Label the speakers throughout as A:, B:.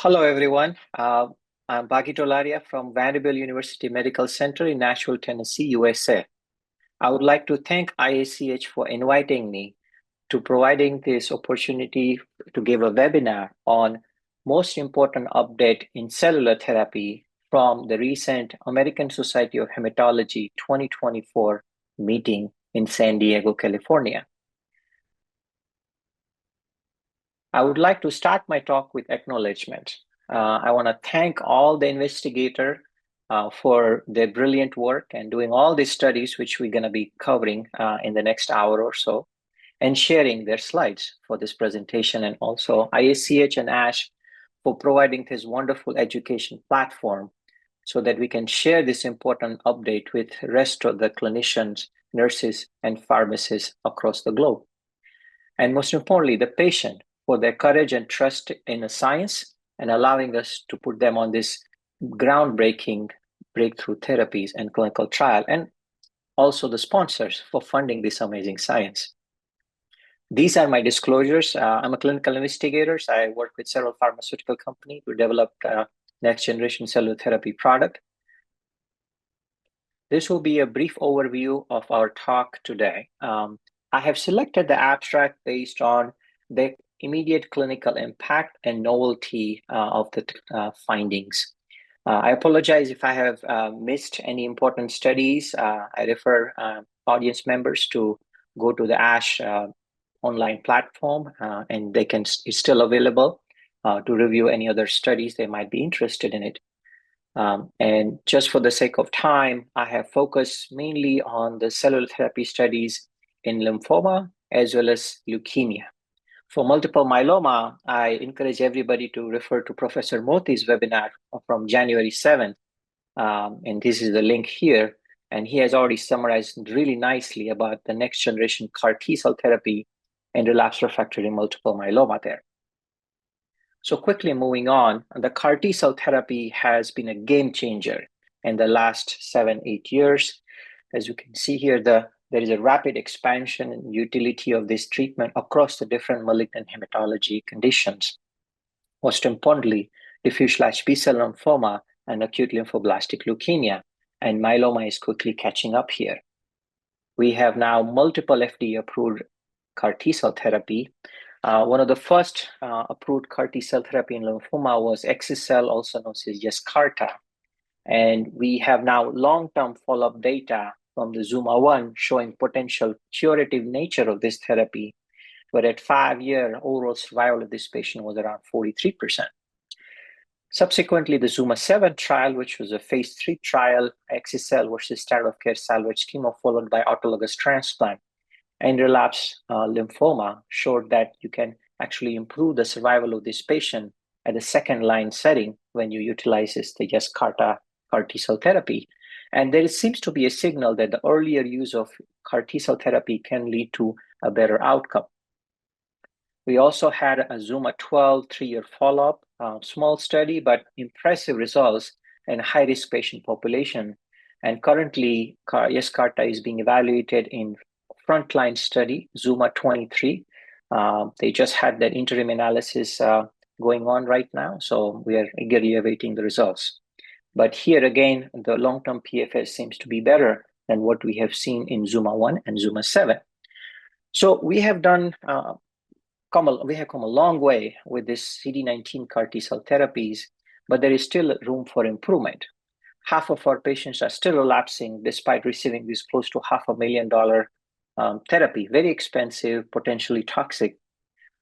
A: Hello, everyone. I'm Dholaria from Vanderbilt University Medical Center in Nashville, Tennessee, USA. I would like to thank IACH for inviting me to providing this opportunity to give a webinar on most important update in cellular therapy from the recent American Society of Hematology 2024 meeting in San Diego, California. I would like to start my talk with acknowledgement. I want to thank all the investigators for their brilliant work and doing all these studies, which we're going to be covering in the next hour or so, and sharing their slides for this presentation, and also IACH and ASH for providing this wonderful education platform so that we can share this important update with the rest of the clinicians, nurses, and pharmacists across the globe. And most importantly, the patient for their courage and trust in the science and allowing us to put them on this groundbreaking breakthrough therapies and clinical trial, and also the sponsors for funding this amazing science. These are my disclosures. I'm a clinical investigator. So I work with several pharmaceutical companies to develop next generation cellular therapy product. This will be a brief overview of our talk today. I have selected the abstract based on the immediate clinical impact and novelty of the findings. I apologize if I have missed any important studies. I refer audience members to go to the ASH online platform, and it's still available to review any other studies they might be interested in it. And just for the sake of time, I have focused mainly on the cellular therapy studies in lymphoma as well as leukemia. For multiple myeloma, I encourage everybody to refer to Professor Moti's webinar from January 7th. And this is the link here. And he has already summarized really nicely about the next generation CAR T-cell therapy and relapsed refractory multiple myeloma there. So quickly moving on, the CAR T-cell therapy has been a game changer in the last 7-8 years. As you can see here, there is a rapid expansion and utility of this treatment across the different malignant hematology conditions. Most importantly, diffuse large B-cell lymphoma and acute lymphoblastic leukemia, and myeloma is quickly catching up here. We have now multiple FDA-approved CAR T-cell therapy. One of the first approved CAR T-cell therapy in lymphoma was Exa-cel, also known as Yescarta. And we have now long-term follow-up data from the ZUMA-1 showing potential curative nature of this therapy, where at 5-year overall survival of this patient was around 43%. Subsequently, the ZUMA-7 trial, which was a phase 3 trial, Exa-cel versus standard of care salvage chemo followed by autologous transplant, and relapse lymphoma showed that you can actually improve the survival of this patient at a second-line setting when you utilize the Yescarta CAR T-cell therapy. And there seems to be a signal that the earlier use of CAR T-cell therapy can lead to a better outcome. We also had a ZUMA-12 3-year follow-up, small study, but impressive results in high-risk patient population. And currently, Yescarta is being evaluated in frontline study, ZUMA-23. They just had that interim analysis going on right now, so we are eagerly awaiting the results. But here again, the long-term PFS seems to be better than what we have seen in ZUMA-1 and ZUMA-7. So we have come a long way with this CD19 CAR T-cell therapies, but there is still room for improvement. Half of our patients are still relapsing despite receiving this close to $500,000 therapy, very expensive, potentially toxic.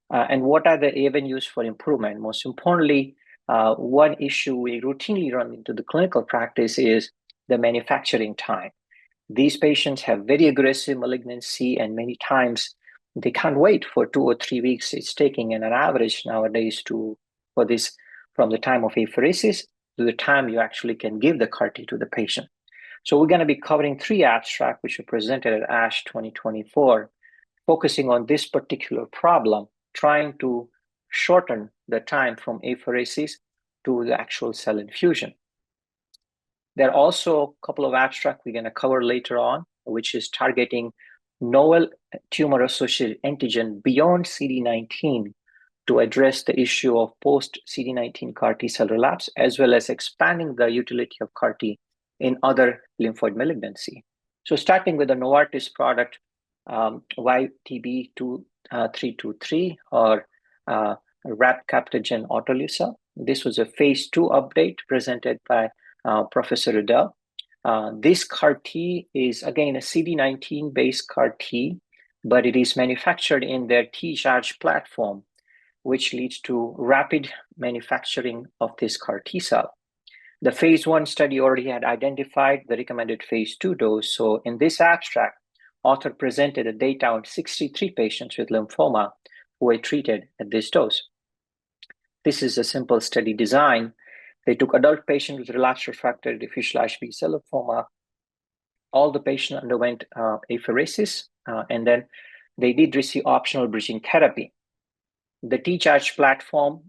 A: And what are the avenues for improvement? Most importantly, one issue we routinely run into the clinical practice is the manufacturing time. These patients have very aggressive malignancy, and many times they can't wait for 2 or 3 weeks. It's taking an average nowadays for this from the time of apheresis to the time you actually can give the CAR T to the patient. So we're going to be covering 3 abstracts which are presented at ASH 2024, focusing on this particular problem, trying to shorten the time from apheresis to the actual cell infusion. There are also a couple of abstracts we're going to cover later on, which is targeting novel tumor-associated antigen beyond CD19 to address the issue of post-CD19 CAR T cell relapse, as well as expanding the utility of CAR T in other lymphoid malignancy. So starting with the Novartis product, YTB323 or rapcaptogen autoleucel. This was a phase 2 update presented by Professor Riddell. This CAR T is, again, a CD19-based CAR T, but it is manufactured in their T-Charge platform, which leads to rapid manufacturing of this CAR T cell. The phase 1 study already had identified the recommended phase 2 dose. So in this abstract, author presented the data on 63 patients with lymphoma who were treated at this dose. This is a simple study design. They took adult patients with relapsed refractory diffuse large B-cell lymphoma. All the patients underwent apheresis, and then they did receive optional bridging therapy. The T-Charge platform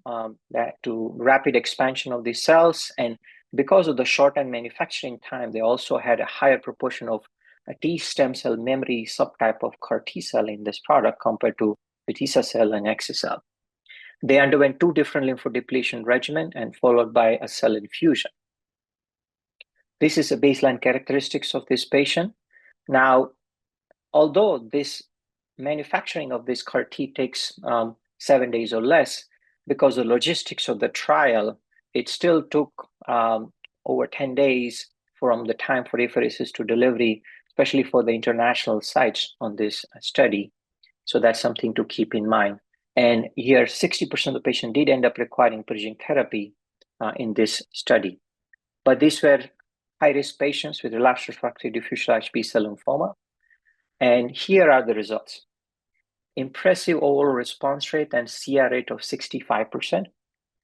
A: that to rapid expansion of these cells, and because of the shortened manufacturing time, they also had a higher proportion of a T stem cell memory subtype of CAR T cell in this product compared to the T-cell and XSL. They underwent 2 different lymphodepletion regimen and followed by a cell infusion. This is the baseline characteristics of this patient. Now, although this manufacturing of this CAR T takes 7 days or less, because the logistics of the trial, it still took over 10 days from the time for apheresis to delivery, especially for the international sites on this study. So that's something to keep in mind. And here, 60% of the patients did end up requiring bridging therapy in this study. But these were high-risk patients with relapsed refractory diffuse large B-cell lymphoma. And here are the results. Impressive overall response rate and CR rate of 65%.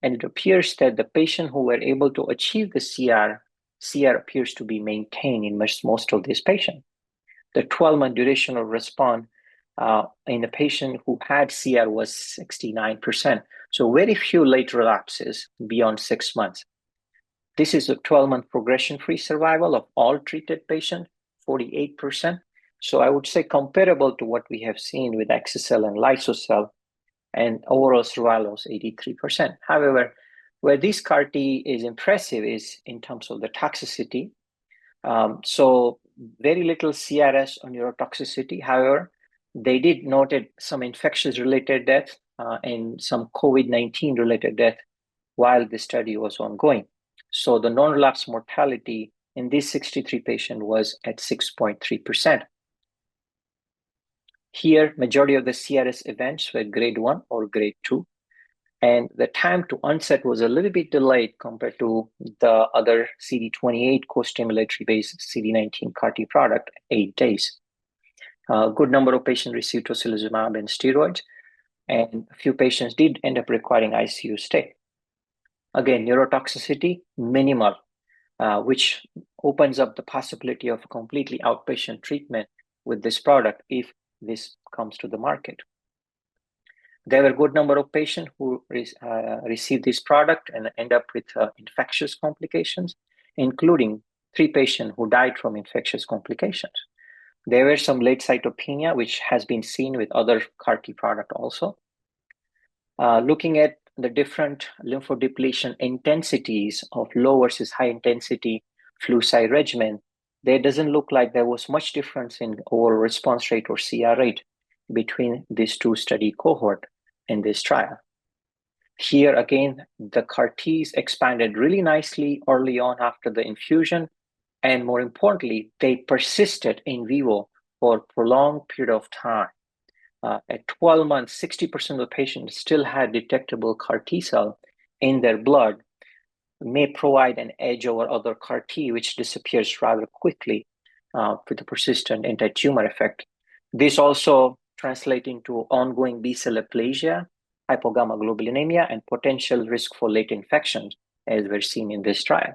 A: And it appears that the patients who were able to achieve the CR appears to be maintained in most of these patients. The 12-month duration of response in the patient who had CR was 69%. So very few late relapses beyond 6 months. This is a 12-month progression-free survival of all treated patients, 48%. So I would say comparable to what we have seen with XSL and Lysocell, and overall survival was 83%. However, where this CAR T is impressive is in terms of the toxicity. So very little CRS or neurotoxicity. However, they did noted some infectious-related death and some COVID-19 related death while the study was ongoing. So the non-relapse mortality in this 63 patient was at 6.3%. Here, majority of the CRS events were grade 1 or grade 2. And the time to onset was a little bit delayed compared to the other CD28 co-stimulatory based CD19 CAR T product, 8 days. A good number of patients received tocilizumab and steroids, and a few patients did end up requiring ICU stay. Again, neurotoxicity, minimal, which opens up the possibility of completely outpatient treatment with this product if this comes to the market. There were a good number of patients who received this product and end up with infectious complications, including 3 patients who died from infectious complications. There were some late cytopenia, which has been seen with other CAR T product also. Looking at the different lymphodepletion intensities of low versus high intensity flu-cy regimen, there doesn't look like there was much difference in overall response rate or CR rate between these 2 study cohort in this trial. Here again, the CAR Ts expanded really nicely early on after the infusion, and more importantly, they persisted in vivo for a prolonged period of time. At 12 months, 60% of the patients still had detectable CAR T cell in their blood, may provide an edge over other CAR T, which disappears rather quickly with the persistent anti-tumor effect. This also translating to ongoing B-cell aplasia, hypogammaglobulinemia, and potential risk for late infections, as we're seeing in this trial.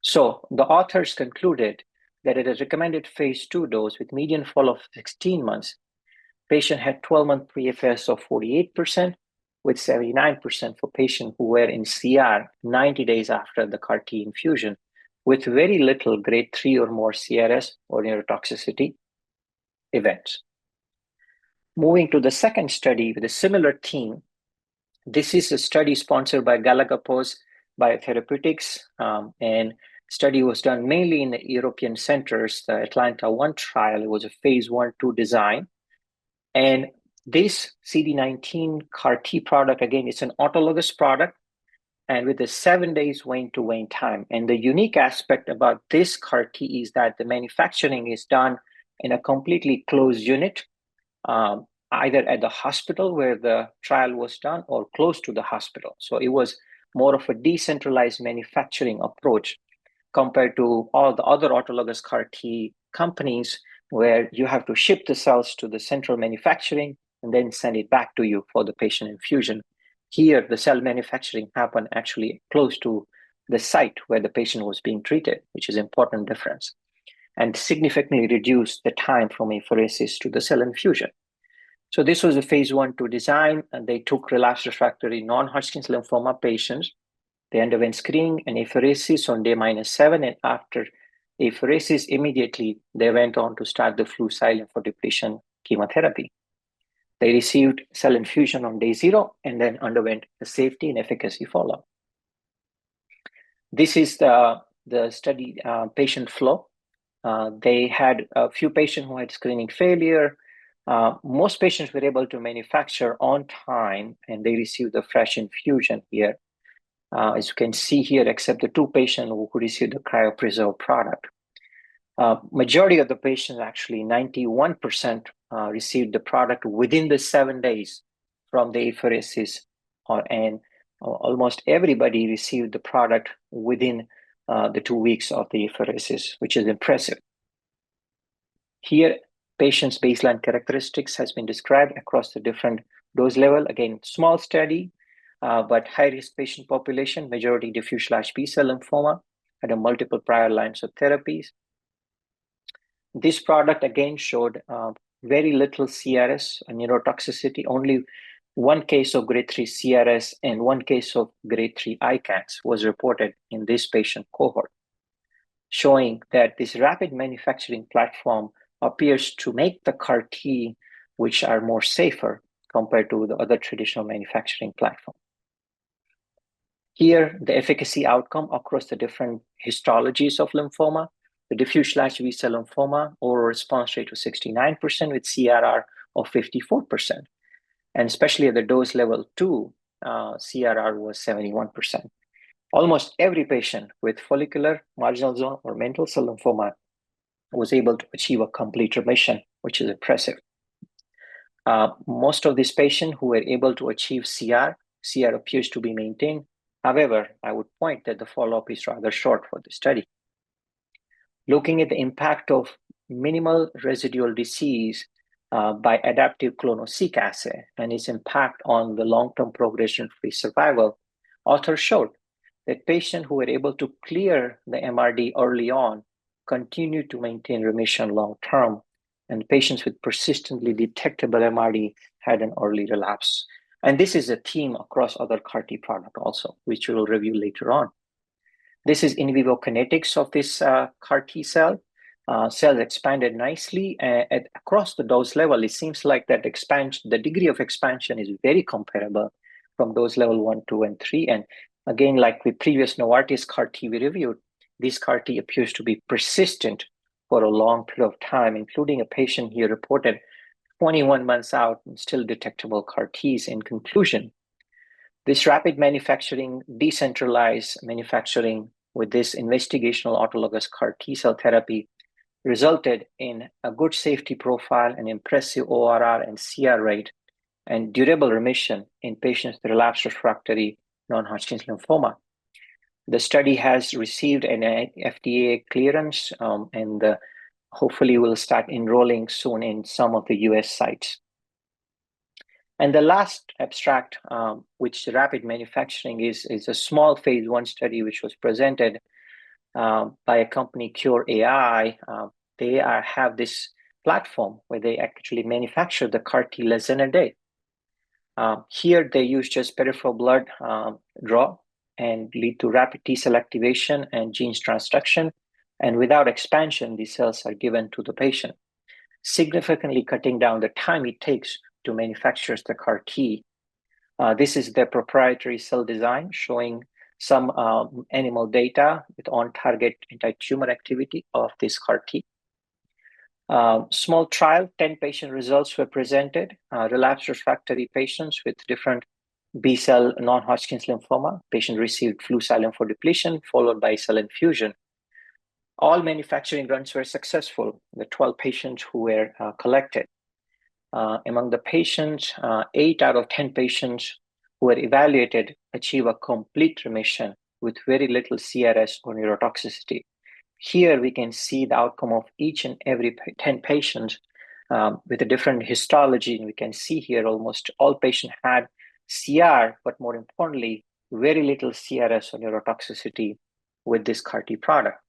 A: So the authors concluded that at a recommended phase 2 dose with median follow-up of 16 months, patient had 12-month PFS of 48%, with 79% for patients who were in CR 90 days after the CAR T infusion, with very little grade 3 or more CRS or neurotoxicity events. Moving to the second study with a similar theme, This is a study sponsored by Galapagos Biotherapeutics, and study was done mainly in the European centers. The Atlanta 1 trial, it was a phase 1/2 design. And this CD19 CAR T product, again, it's an autologous product and with a 7 days vein to vein time. And the unique aspect about this CAR T is that the manufacturing is done in a completely closed unit, either at the hospital where the trial was done or close to the hospital. So it was more of a decentralized manufacturing approach compared to all the other autologous CAR T companies where you have to ship the cells to the central manufacturing and then send it back to you for the patient infusion. Here, the cell manufacturing happened actually close to the site where the patient was being treated, which is an important difference, and significantly reduced the time from apheresis to the cell infusion. So this was a phase 1/2 design, and they took relapsed refractory non-Hodgkin's lymphoma patients. They underwent screening and apheresis on day -7, and after apheresis, immediately they went on to start the flu-cy lymphodepletion chemotherapy. They received cell infusion on day 0 and then underwent a safety and efficacy follow-up. This is the study patient flow. They had a few patients who had screening failure. Most patients were able to manufacture on time, and they received the fresh infusion here. As you can see here, except the 2 patients who received the cryopreserved product. Majority of the patients, actually 91%, received the product within the 7 days from the apheresis, and almost everybody received the product within the 2 weeks of the apheresis, which is impressive. Here, patients' baseline characteristics has been described across the different dose level. Again, small study, but high-risk patient population, majority diffuse large B-cell lymphoma, had a multiple prior lines of therapies. This product again showed very little CRS and neurotoxicity, only 1 case of grade 3 CRS and 1 case of grade 3 ICANS was reported in this patient cohort, showing that this rapid manufacturing platform appears to make the CAR T, which are more safer compared to the other traditional manufacturing platform. Here, the efficacy outcome across the different histologies of lymphoma, the diffuse large B-cell lymphoma, overall response rate was 69% with CRR of 54%. And especially at the dose level 2, CRR was 71%. Almost every patient with follicular, marginal zone, or mantle cell lymphoma was able to achieve a complete remission, which is impressive. Most of these patients who were able to achieve CR appears to be maintained. However, I would point that the follow-up is rather short for the study. Looking at the impact of minimal residual disease by adaptive clonoSEQ assay and its impact on the long-term progression-free survival, authors showed that patients who were able to clear the MRD early on continued to maintain remission long-term, and patients with persistently detectable MRD had an early relapse. And this is a theme across other CAR T product also, which we will review later on. This is in vivo kinetics of this CAR T cell. Cells expanded nicely across the dose level. It seems like that expansion, the degree of expansion is very comparable from dose level 1, 2, and 3. And again, like with previous Novartis CAR T we reviewed, this CAR T appears to be persistent for a long period of time, including a patient here reported 21 months out and still detectable CAR Ts. In conclusion, this rapid manufacturing, decentralized manufacturing with this investigational autologous CAR T cell therapy resulted in a good safety profile, an impressive ORR and CR rate, and durable remission in patients with relapsed refractory non-Hodgkin's lymphoma. The study has received an FDA clearance and hopefully will start enrolling soon in some of the US sites. And the last abstract, which rapid manufacturing is a small phase 1 study which was presented by a company, Cure AI. They have this platform where they actually manufacture the CAR T less than a day. Here they use just peripheral blood draw and lead to rapid T cell activation and genes transduction. And without expansion, these cells are given to the patient, significantly cutting down the time it takes to manufacture the CAR T. This is their proprietary cell design showing some animal data with on-target anti-tumor activity of this CAR T. Small trial, 10 patient results were presented, relapsed refractory patients with different B-cell non-Hodgkin's lymphoma. Patient received flu-cy lymphodepletion followed by cell infusion. All manufacturing runs were successful, the 12 patients who were collected. Among the patients, 8 out of 10 patients who were evaluated achieve a complete remission with very little CRS or neurotoxicity. Here we can see the outcome of each and every 10 patients with a different histology. And we can see here almost all patients had CR, but more importantly, very little CRS or neurotoxicity with this CAR T product.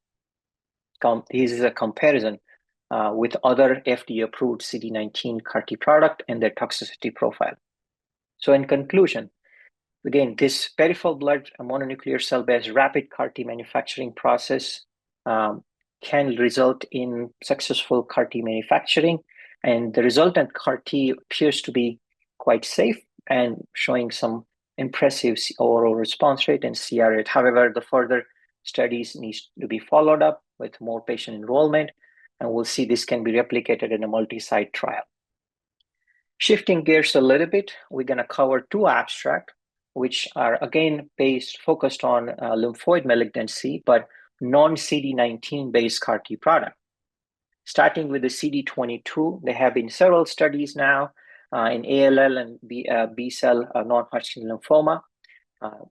A: This is a comparison with other FDA-approved CD19 CAR T product and their toxicity profile. So in conclusion, again, this peripheral blood mononuclear cell-based rapid CAR T manufacturing process can result in successful CAR T manufacturing, and the resultant CAR T appears to be quite safe and showing some impressive overall response rate and CR rate. However, the further studies need to be followed up with more patient enrollment, and we'll see this can be replicated in a multi-site trial. Shifting gears a little bit, we're going to cover 2 abstracts, which are again focused on lymphoid malignancy, but non-CD19 based CAR T product. Starting with the CD22, there have been several studies now in ALL and B-cell non-Hodgkin lymphoma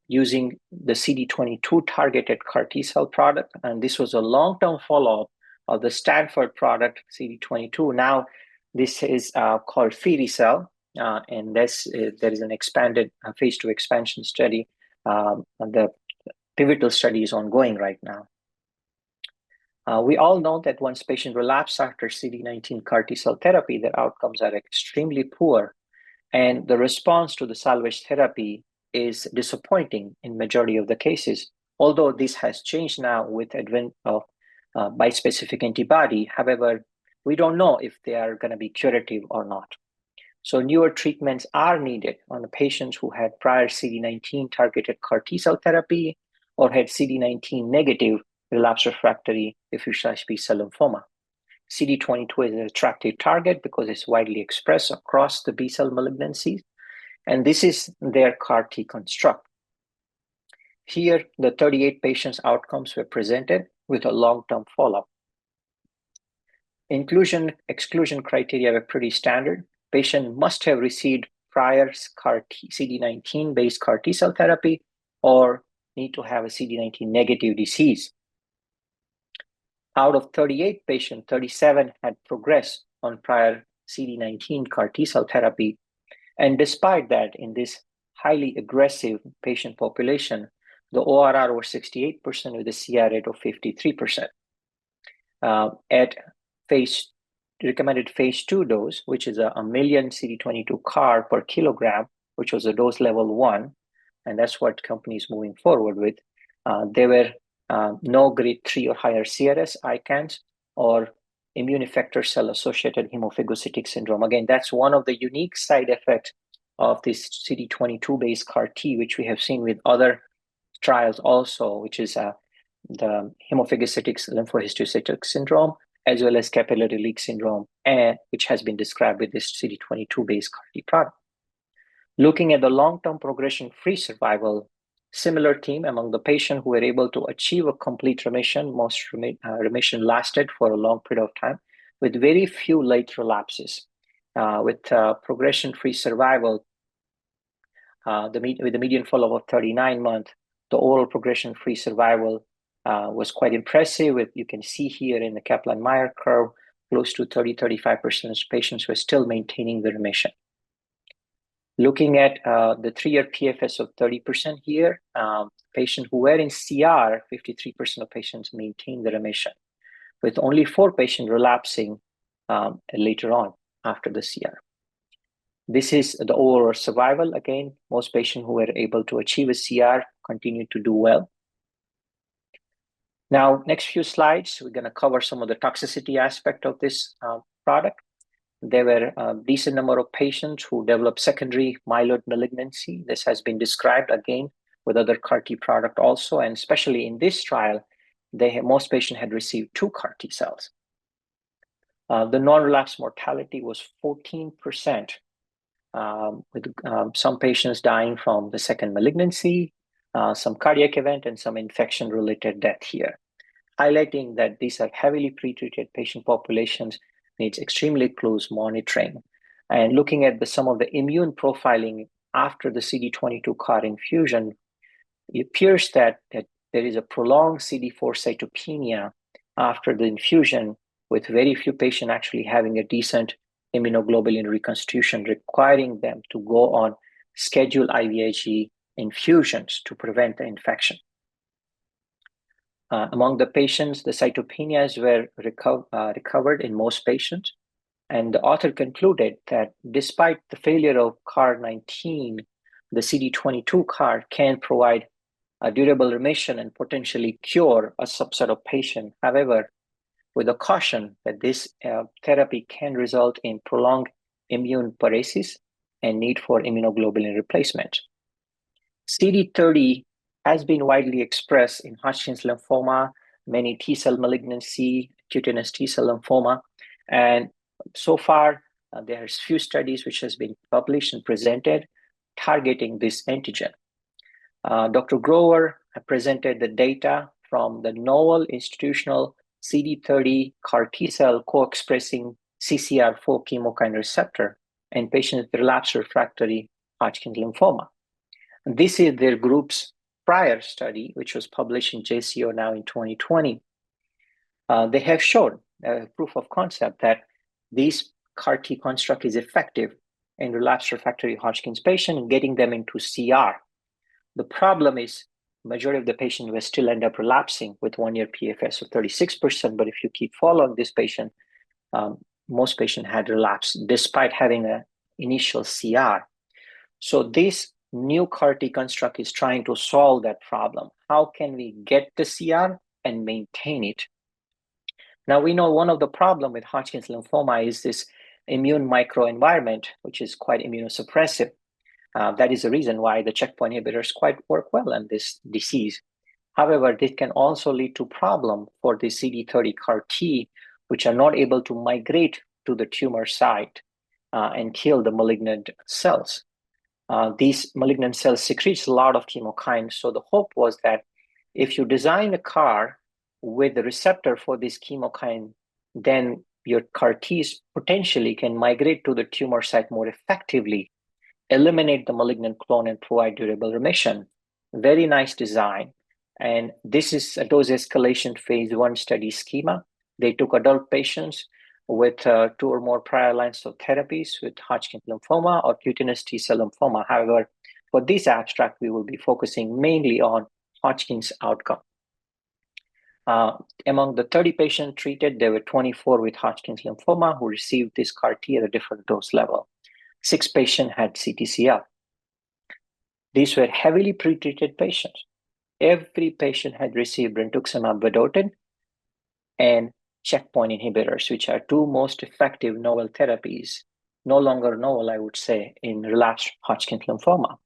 A: using the CD22 targeted CAR T cell product. And this was a long-term follow-up of the Stanford product CD22. Now, this is called Firi-cell, and there is an expanded phase 2 expansion study. The pivotal study is ongoing right now. We all know that once patients relapse after CD19 CAR T cell therapy, their outcomes are extremely poor, and the response to the salvage therapy is disappointing in majority of the cases. Although this has changed now with advent of bispecific antibody, however, we don't know if they are going to be curative or not. So newer treatments are needed on the patients who had prior CD19 targeted CAR T cell therapy or had CD19 negative relapsed refractory diffuse large B-cell lymphoma. CD22 is an attractive target because it's widely expressed across the B-cell malignancies, and this is their CAR T construct. Here, the 38 patients' outcomes were presented with a long-term follow-up. Inclusion-exclusion criteria were pretty standard. Patient must have received prior CD19-based CAR T cell therapy or need to have a CD19 negative disease. Out of 38 patients, 37 had progressed on prior CD19 CAR T cell therapy. And despite that, in this highly aggressive patient population, the ORR was 68% with a CR rate of 53%. At recommended phase 2 dose, which is a million CD22 CAR per kilogram, which was a dose level 1, and that's what companies moving forward with, there were no grade 3 or higher CRS, ICANS, or immune effector cell-associated hemophagocytic syndrome. Again, that's one of the unique side effects of this CD22-based CAR T, which we have seen with other trials also, which is the hemophagocytic lymphohistiocytic syndrome, as well as capillary leak syndrome, which has been described with this CD22-based CAR T product. Looking at the long-term progression-free survival, similar theme among the patients who were able to achieve a complete remission. Most remission lasted for a long period of time, with very few late relapses. With progression-free survival, with a median follow-up of 39 months, the overall progression-free survival was quite impressive. You can see here in the Kaplan-Meier curve, close to 30-35% of patients were still maintaining the remission. Looking at the 3-year PFS of 30% here, patients who were in CR, 53% of patients maintained the remission, with only 4 patients relapsing later on after the CR. This is the overall survival. Again, most patients who were able to achieve a CR continue to do well. Now, next few slides, we're going to cover some of the toxicity aspect of this product. There were a decent number of patients who developed secondary myeloid malignancy. This has been described again with other CAR T product also, and especially in this trial, most patients had received 2 CAR T cells. The non-relapse mortality was 14%, with some patients dying from the second malignancy, some cardiac event, and some infection-related death here, highlighting that these are heavily pretreated patient populations, needs extremely close monitoring. And looking at some of the immune profiling after the CD22 CAR infusion, it appears that there is a prolonged CD4 cytopenia after the infusion, with very few patients actually having a decent immunoglobulin reconstitution, requiring them to go on scheduled IVIG infusions to prevent the infection. Among the patients, the cytopenias were recovered in most patients, and the author concluded that despite the failure of CAR-19, the CD22 CAR can provide a durable remission and potentially cure a subset of patients. However, with a caution that this therapy can result in prolonged immune paresis and need for immunoglobulin replacement. CD30 has been widely expressed in Hodgkin's lymphoma, many T-cell malignancy, cutaneous T-cell lymphoma, and so far there's few studies which has been published and presented targeting this antigen. Dr. Grover presented the data from the novel institutional CD30 CAR T-cell co-expressing CCR4 chemokine receptor in patients with relapsed refractory Hodgkin's lymphoma. And this is their group's prior study, which was published in JCO now in 2020. They have shown proof of concept that this CAR T construct is effective in relapsed refractory Hodgkin's patient and getting them into CR. The problem is majority of the patients will still end up relapsing with 1-year PFS of 36%, but if you keep following this patient, most patients had relapsed despite having an initial CR. So this new CAR T construct is trying to solve that problem. How can we get the CR and maintain it? Now we know one of the problems with Hodgkin's lymphoma is this immune microenvironment, which is quite immunosuppressive. That is the reason why the checkpoint inhibitors quite work well in this disease. However, this can also lead to problem for the CD30 CAR T, which are not able to migrate to the tumor site and kill the malignant cells. These malignant cells secretes a lot of chemokines. So the hope was that if you design a CAR with the receptor for this chemokine, then your CAR Ts potentially can migrate to the tumor site more effectively, eliminate the malignant clone, and provide durable remission. Very nice design. And this is a dose escalation phase 1 study schema. They took adult patients with 2 or more prior lines of therapies with Hodgkin's lymphoma or cutaneous T-cell lymphoma. However, for this abstract, we will be focusing mainly on Hodgkin's outcome. Among the 30 patients treated, there were 24 with Hodgkin's lymphoma who received this CAR T at a different dose level. 6 patients had CTCL. These were heavily pretreated patients. Every patient had received brentuximab vedotin and checkpoint inhibitors, which are 2 most effective novel therapies, no longer novel, I would say, in relapsed Hodgkin's lymphoma.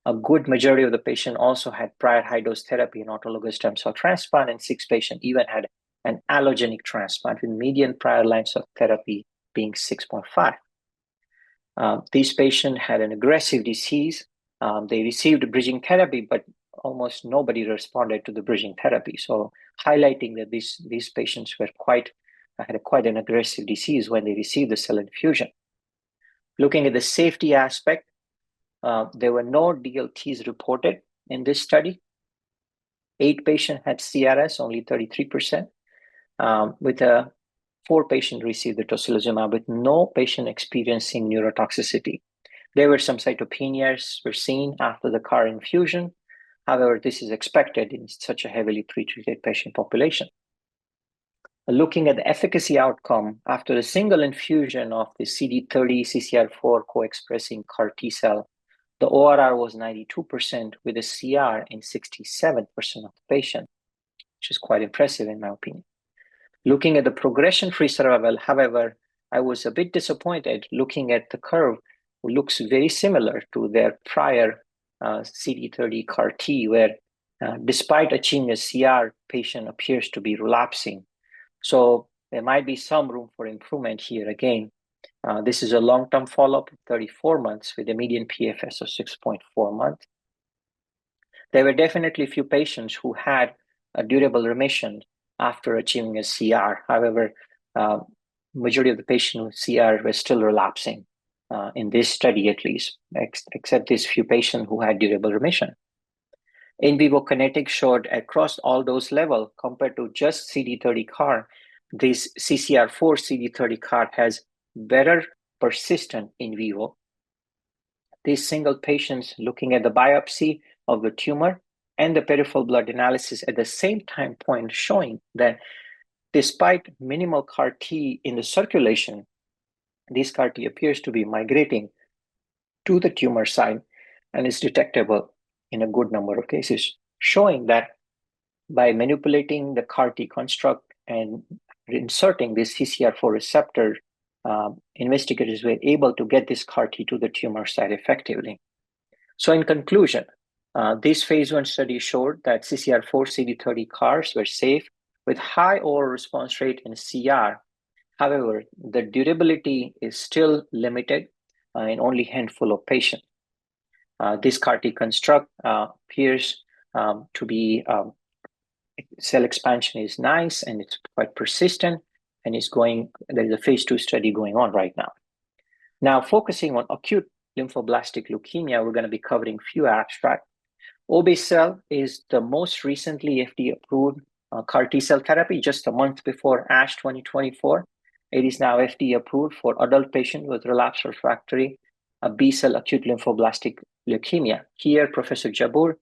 A: A good majority of the patients also had prior high-dose therapy and autologous stem cell transplant, and 6 patients even had an allogenic transplant with median prior lines of therapy being 6.5. These patients had an aggressive disease. They received bridging therapy, but almost nobody responded to the bridging therapy. So highlighting that these patients were had quite an aggressive disease when they received the cell infusion. Looking at the safety aspect, there were no DLTs reported in this study. 8 patients had CRS, only 33%, with 4 patients received the tocilizumab with no patient experiencing neurotoxicity. There were some cytopenias were seen after the CAR infusion. However, this is expected in such a heavily pretreated patient population. Looking at the efficacy outcome after a single infusion of the CD30 CCR4 co-expressing CAR T cell, the ORR was 92% with a CR in 67% of the patients, which is quite impressive in my opinion. Looking at the progression-free survival, however, I was a bit disappointed looking at the curve, who looks very similar to their prior CD30 CAR T, where despite achieving a CR, patient appears to be relapsing. So there might be some room for improvement here again. This is a long-term follow-up of 34 months with a median PFS of 6.4 months. There were definitely few patients who had a durable remission after achieving a CR. However, majority of the patients with CR were still relapsing in this study, at least, except these few patients who had durable remission. In vivo kinetics showed across all those levels, compared to just CD30 CAR, this CCR4 CD30 CAR has better persistent in vivo. These single patients looking at the biopsy of the tumor and the peripheral blood analysis at the same time point showing that despite minimal CAR T in the circulation, this CAR T appears to be migrating to the tumor site and is detectable in a good number of cases, showing that by manipulating the CAR T construct and inserting this CCR4 receptor, investigators were able to get this CAR T to the tumor site effectively. So in conclusion, this phase 1 study showed that CCR4 CD30 CARs were safe with high overall response rate in CR. However, the durability is still limited in only a handful of patients. This CAR T construct appears to be cell expansion is nice and it's quite persistent and there's a phase 2 study going on right now. Now, focusing on acute lymphoblastic leukemia, we're going to be covering a few abstracts. Obe-cel is the most recently FDA-approved CAR T-cell therapy, just a month before ASH 2024. It is now FDA-approved for adult patients with relapsed refractory B-cell acute lymphoblastic leukemia. Here, Professor Jabbour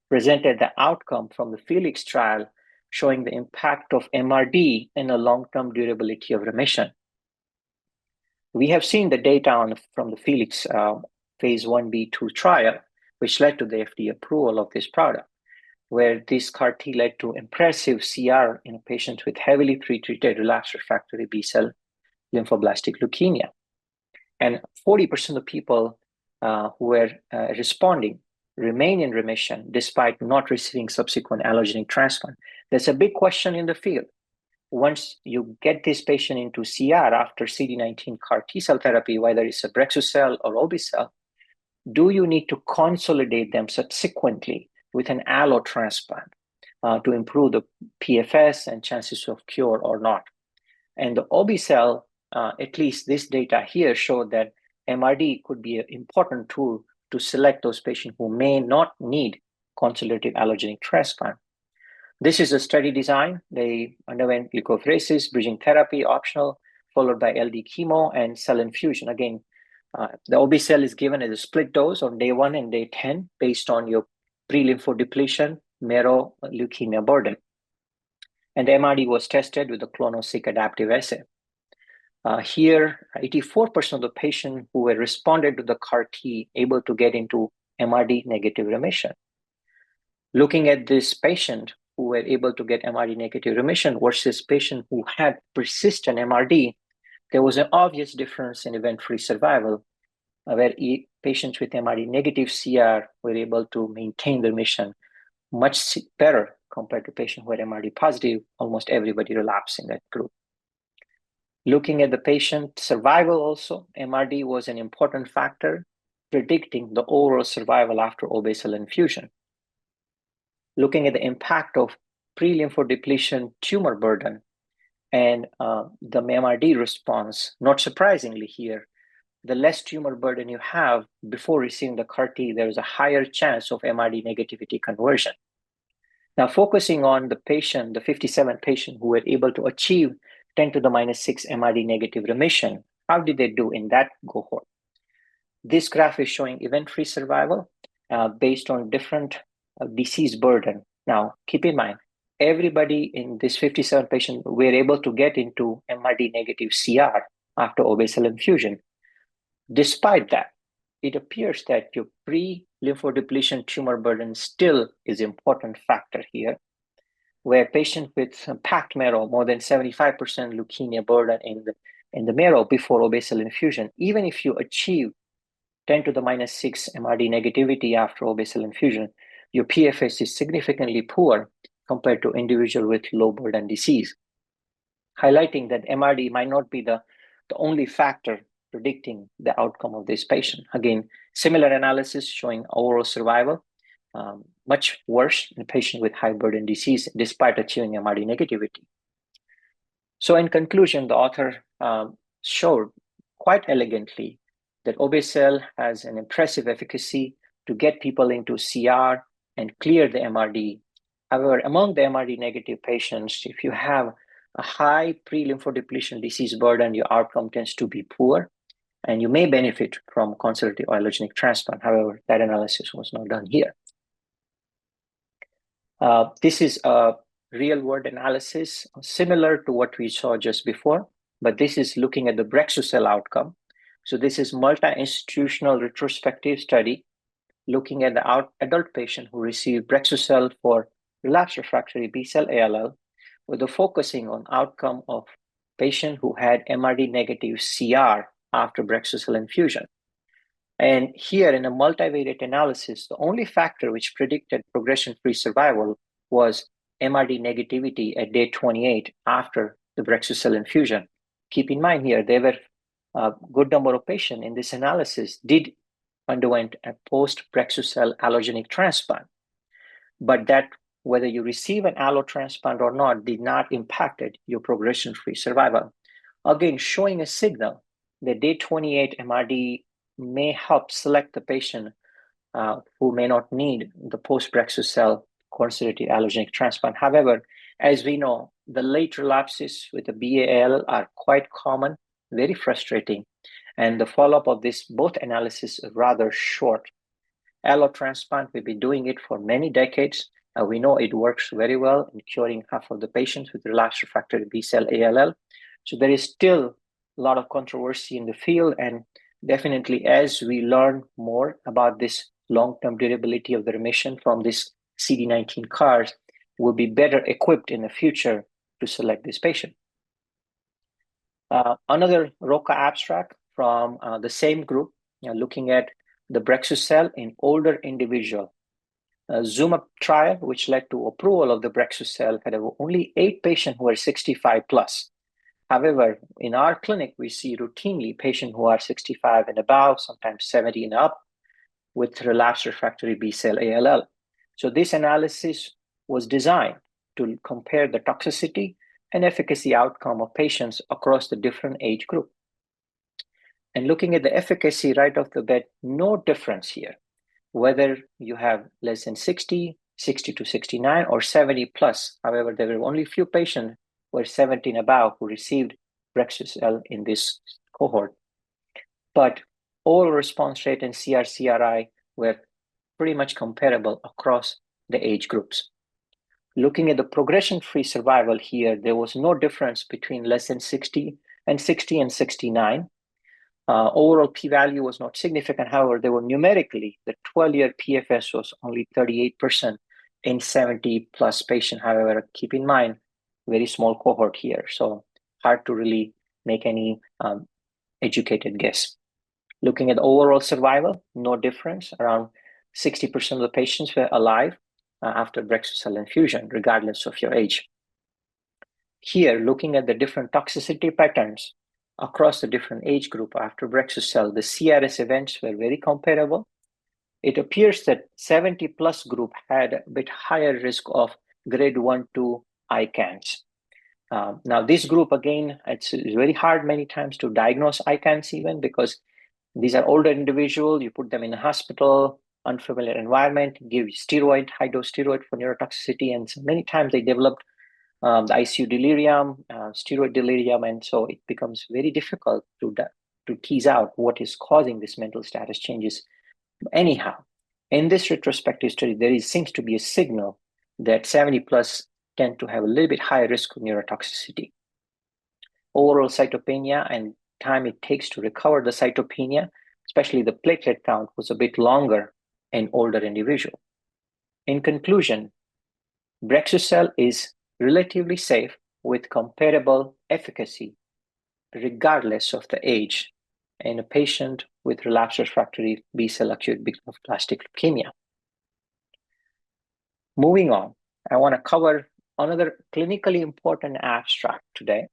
A: presented the outcome from the Felix trial showing the impact of MRD in a long-term durability of remission. We have seen the data from the Felix phase 1b/2 trial, which led to the FDA approval of this product, where this CAR T led to impressive CR in patients with heavily pretreated relapsed refractory B-cell lymphoblastic leukemia. And 40% of people who were responding remain in remission despite not receiving subsequent allogeneic transplant. There's a big question in the field. Once you get this patient into CR after CD19 CAR T-cell therapy, whether it's a Brexucell or Obe-cel, do you need to consolidate them subsequently with an allo transplant to improve the PFS and chances of cure or not? And the Obe-cel, at least this data here showed that MRD could be an important tool to select those patients who may not need consolidated allogeneic transplant. This is a study design. They underwent leukapheresis, bridging therapy, optional, followed by LD chemo and cell infusion. Again, the Obe-cel is given as a split dose on day 1 and day 10 based on your pre-lymphodepletion, marrow leukemia burden. And the MRD was tested with the clonoSEQ adaptive assay. Here, 84% of the patients who were responded to the CAR T able to get into MRD negative remission. Looking at this patient who were able to get MRD negative remission versus patient who had persistent MRD, there was an obvious difference in event-free survival, where patients with MRD negative CR were able to maintain the remission much better compared to patients who had MRD positive. Almost everybody relapsed in that group. Looking at the patient survival also, MRD was an important factor predicting the overall survival after Obe-cel infusion. Looking at the impact of pre-lymphodepletion tumor burden and the MRD response, not surprisingly here, the less tumor burden you have before receiving the CAR T, there is a higher chance of MRD negativity conversion. Now, focusing on the patient, the 57 patients who were able to achieve 10 to the minus 6 MRD negative remission, how did they do in that cohort? This graph is showing event-free survival based on different disease burden. Now, keep in mind, everybody in this 57 patients were able to get into MRD negative CR after Obe-cel infusion. Despite that, it appears that your pre-lymphodepletion tumor burden still is an important factor here, where patients with packed marrow, more than 75% leukemia burden in the in the marrow before obicell infusion, even if you achieve 10 to the minus 6 MRD negativity after obicell infusion, your PFS is significantly poor compared to individual with low burden disease, highlighting that MRD might not be the only factor predicting the outcome of this patient. Again, similar analysis showing overall survival much worse in a patient with high burden disease despite achieving MRD negativity. So in conclusion, the author showed quite elegantly that obicell has an impressive efficacy to get people into CR and clear the MRD. However, among the MRD negative patients, if you have a high pre-lymphodepletion disease burden, your outcome tends to be poor, and you may benefit from conservative allogeneic transplant. However, that analysis was not done here. This is a real-world analysis similar to what we saw just before, but this is looking at the Brexucell outcome. So this is multi-institutional retrospective study looking at the adult patient who received Brexucell for relapsed refractory B-cell ALL, with the focusing on outcome of patient who had MRD negative CR after Brexucell infusion. And here in a multivariate analysis, the only factor which predicted progression-free survival was MRD negativity at day 28 after the Brexucell infusion. Keep in mind here, there were a good number of patients in this analysis did underwent a post-Brexucell allogeneic transplant, but that whether you receive an allo transplant or not did not impact your progression-free survival. Again, showing a signal that day 28 MRD may help select the patient who may not need the post-Brexucell conservative allogeneic transplant. However, as we know, the late relapses with the BAL are quite common, very frustrating, and the follow-up of this both analysis is rather short. Allo transplant, we've been doing it for many decades. We know it works very well in curing half of the patients with relapsed refractory B-cell ALL. So there is still a lot of controversy in the field, and definitely as we learn more about this long-term durability of the remission from this CD19 CARs, we'll be better equipped in the future to select this patient. Another ROCA abstract from the same group, looking at the Brexucell in older individual. ZUMA trial, which led to approval of the Brexucell, had only 8 patients who were 65 plus. However, in our clinic, we see routinely patients who are 65 and above, sometimes 70 and up, with relapsed refractory B-cell ALL. So this analysis was designed to compare the toxicity and efficacy outcome of patients across the different age group. And looking at the efficacy right off the bat, no difference here, whether you have less than 60, 60 to 69, or 70 plus. However, there were only few patients who were 70 and above who received Brexucell in this cohort. But overall response rate and CR/CRI were pretty much comparable across the age groups. Looking at the progression-free survival here, there was no difference between less than 60 and 69. Overall p-value was not significant. However, there were numerically, the 12-year PFS was only 38% in 70 plus patients. However, keep in mind, very small cohort here. So hard to really make any educated guess. Looking at overall survival, no difference. Around 60% of the patients were alive after Brexucell infusion, regardless of your age. Here, looking at the different toxicity patterns across the different age group after Brexucell, the CRS events were very comparable. It appears that 70 plus group had a bit higher risk of grade 1-2 ICANS. Now this group, again, it's very hard many times to diagnose ICANS even because these are older individuals, you put them in a hospital, unfamiliar environment, give steroid, high-dose steroid for neurotoxicity, and so many times they developed the ICU delirium, steroid delirium, and so it becomes very difficult to tease out what is causing this mental status changes. Anyhow, in this retrospective study, there seems to be a signal that 70 plus tend to have a little bit higher risk of neurotoxicity. Overall cytopenia and time it takes to recover the cytopenia, especially the platelet count, was a bit longer in older individual. In conclusion, Brexucell is relatively safe with comparable efficacy regardless of the age in a patient with relapsed refractory B-cell acute lymphoblastic leukemia. Moving on, I want to cover another clinically important abstract today.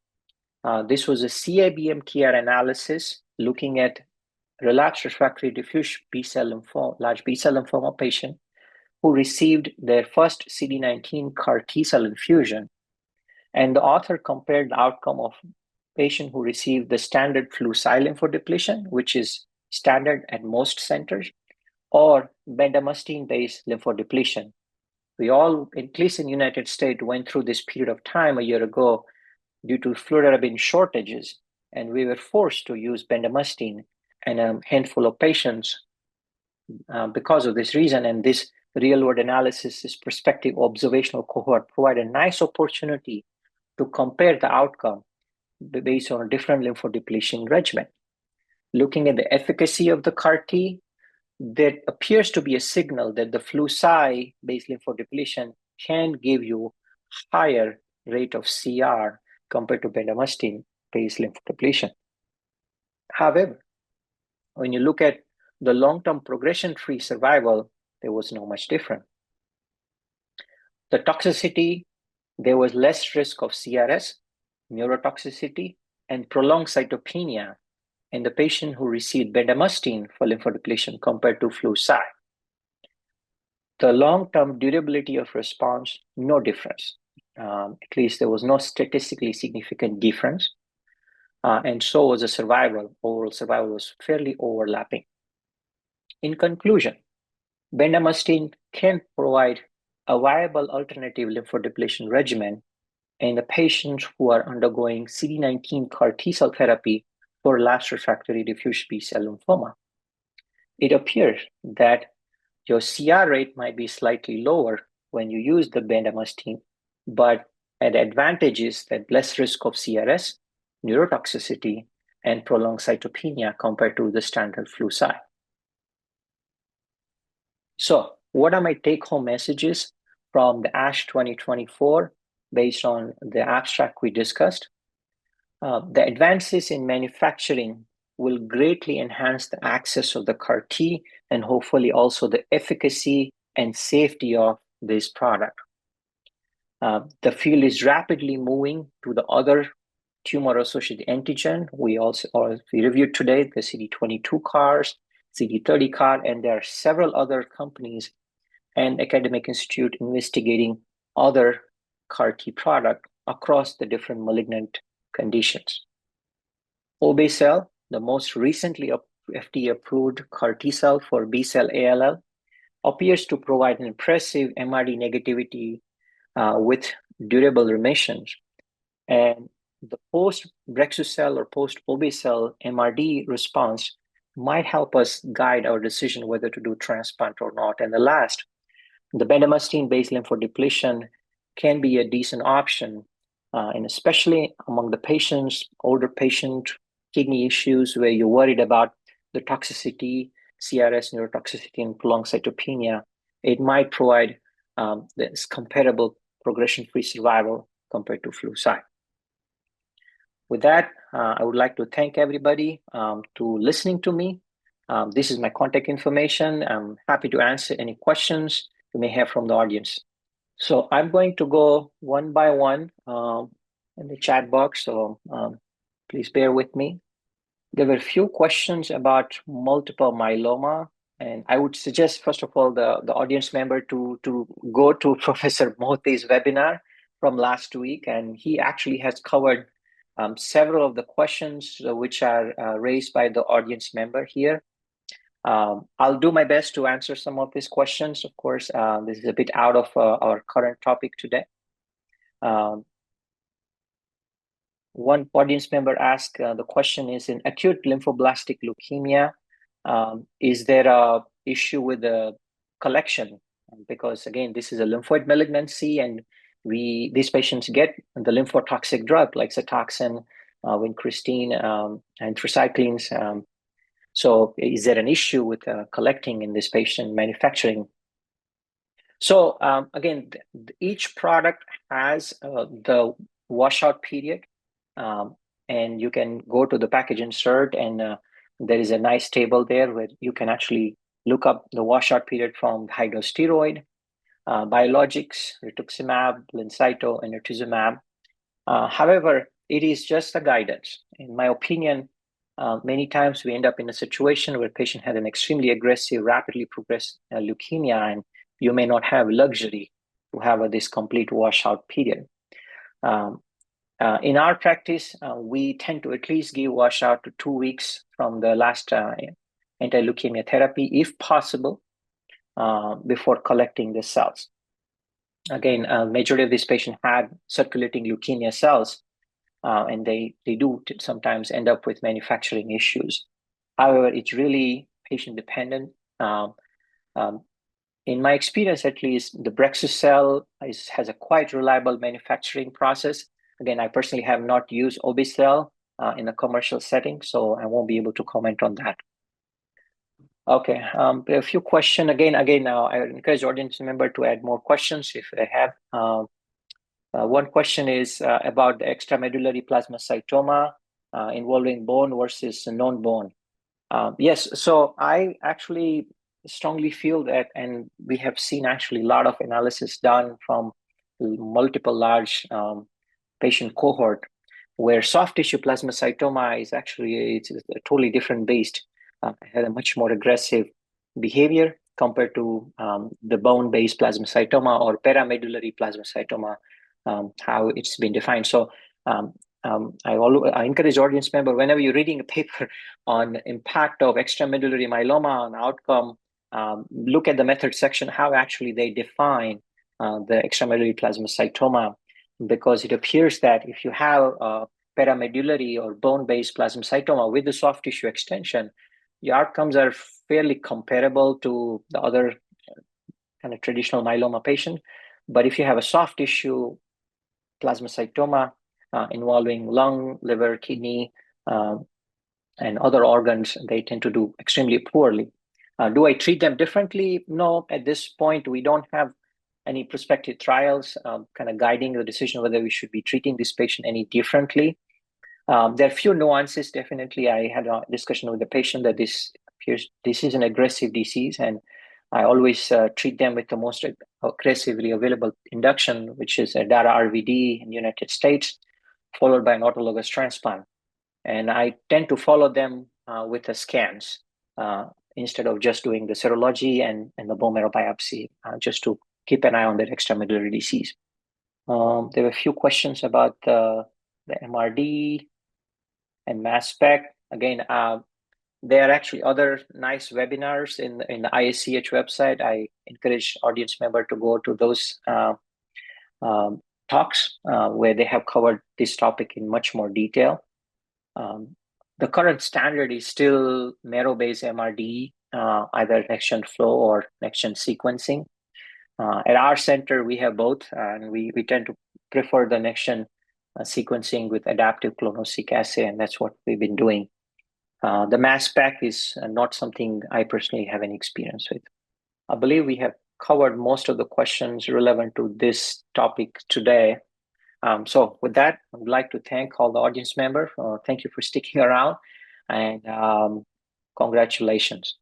A: This was a CIBMTR analysis looking at relapsed refractory diffuse B-cell lymphoma, large B-cell lymphoma patient who received their first CD19 CAR T-cell infusion. And the author compared the outcome of patient who received the standard Flu/Cy lymphodepletion, which is standard at most centers, or bendamustine-based lymphodepletion. We all, at least in the United States, went through this period of time a year ago due to fludarabine shortages, and we were forced to use bendamustine in a handful of patients because of this reason. And this real-world analysis, this prospective observational cohort, provide a nice opportunity to compare the outcome based on a different lymphodepletion regimen. Looking at the efficacy of the CAR T, there appears to be a signal that the Flu/Cy based lymphodepletion can give you higher rate of CR compared to bendamustine based lymphodepletion. However, when you look at the long-term progression-free survival, there was not much different. The toxicity, there was less risk of CRS, neurotoxicity, and prolonged cytopenia in the patient who received bendamustine for lymphodepletion compared to Flu/Cy. The long-term durability of response, no difference. At least there was no statistically significant difference. And so was the survival. Overall survival was fairly overlapping. In conclusion, bendamustine can provide a viable alternative lymphodepletion regimen in the patients who are undergoing CD19 CAR T-cell therapy for relapsed refractory diffuse B-cell lymphoma. It appears that your CR rate might be slightly lower when you use the bendamustine, but an advantage is that less risk of CRS, neurotoxicity, and prolonged cytopenia compared to the standard Flu/Cy. So what are my take-home messages from the ASH 2024 based on the abstract we discussed? The advances in manufacturing will greatly enhance the access of the CAR T and hopefully also the efficacy and safety of this product. The field is rapidly moving to the other tumor-associated antigen. We reviewed today the CD22 CARs, CD30 CAR, and there are several other companies and academic institutes investigating other CAR T product across the different malignant conditions. Obe-cel, the most recently FDA-approved CAR T-cell for B-cell ALL, appears to provide an impressive MRD negativity with durable remissions. And the post-Brexucel or post-Obe-cel MRD response might help us guide our decision whether to do transplant or not. And the last, the bendamustine-based lymphodepletion can be a decent option, and especially among the patients, older patient, kidney issues where you're worried about the toxicity, CRS, neurotoxicity, and prolonged cytopenia. It might provide this comparable progression-free survival compared to Flu/Cy. With that, I would like to thank everybody to listening to me. This is my contact information. I'm happy to answer any questions you may have from the audience. So I'm going to go one by one in the chat box, so please bear with me. There were a few questions about multiple myeloma, and I would suggest, first of all, the audience member to go to Professor Moti's webinar from last week, and he actually has covered several of the questions which are raised by the audience member here. I'll do my best to answer some of these questions. Of course, this is a bit out of our current topic today. One audience member asked, the question is, in acute lymphoblastic leukemia, is there a issue with the collection? Because again, this is a lymphoid malignancy, and these patients get the lymphotoxic drug like Cytoxan, vincristine, and anthracyclines. So is there an issue with collecting in this patient manufacturing? So again, each product has the washout period. and you can go to the package insert, and there is a nice table there where you can actually look up the washout period from hydrosteroid, biologics, rituximab, Blincyto, and rituximab. However, it is just a guidance. In my opinion, many times we end up in a situation where patient had an extremely aggressive, rapidly progressed leukemia, and you may not have luxury to have this complete washout period. In our practice, we tend to at least give washout to 2 weeks from the last anti-leukemia therapy, if possible, before collecting the cells. Again, majority of these patients had circulating leukemia cells, and they do sometimes end up with manufacturing issues. However, it's really patient dependent. In my experience, at least, the Brexucell has a quite reliable manufacturing process. Again, I personally have not used Obicell in a commercial setting, so I won't be able to comment on that. Okay, a few questions. Again, now I encourage audience member to add more questions if they have. One question is about the extramedullary plasmacytoma involving bone versus non-bone. Yes, so I actually strongly feel that, and we have seen actually a lot of analysis done from multiple large patient cohort where soft tissue plasmacytoma is actually it's a totally different beast. Had a much more aggressive behavior compared to the bone-based plasmacytoma or paramedullary plasmacytoma, how it's been defined. So I encourage audience member, whenever you're reading a paper on impact of extramedullary myeloma on outcome, look at the method section, how actually they define the extramedullary plasmacytoma, because it appears that if you have paramedullary or bone-based plasmacytoma with the soft tissue extension, the outcomes are fairly comparable to the other kind of traditional myeloma patient. But if you have a soft tissue plasmacytoma involving lung, liver, kidney, and other organs, they tend to do extremely poorly. Do I treat them differently? No, at this point, we don't have any prospective trials kind of guiding the decision whether we should be treating this patient any differently. There are a few nuances. Definitely, I had a discussion with the patient that this is an aggressive disease, and I always treat them with the most aggressively available induction, which is a DARA RVD in the United States, followed by an autologous transplant. And I tend to follow them with the scans instead of just doing the serology and the bone marrow biopsy, just to keep an eye on that extramedullary disease. There were a few questions about the MRD and mass spec. Again, there are actually other nice webinars in the ISCH website. I encourage audience member to go to those talks where they have covered this topic in much more detail. The current standard is still marrow-based MRD, either next-gen flow or next-gen sequencing. At our center, we have both, and we tend to prefer the next-gen sequencing with adaptive clonoSEQ assay, and that's what we've been doing. The mass spec is not something I personally have any experience with. I believe we have covered most of the questions relevant to this topic today. So with that, I would like to thank all the audience members. Thank you for sticking around, and congratulations.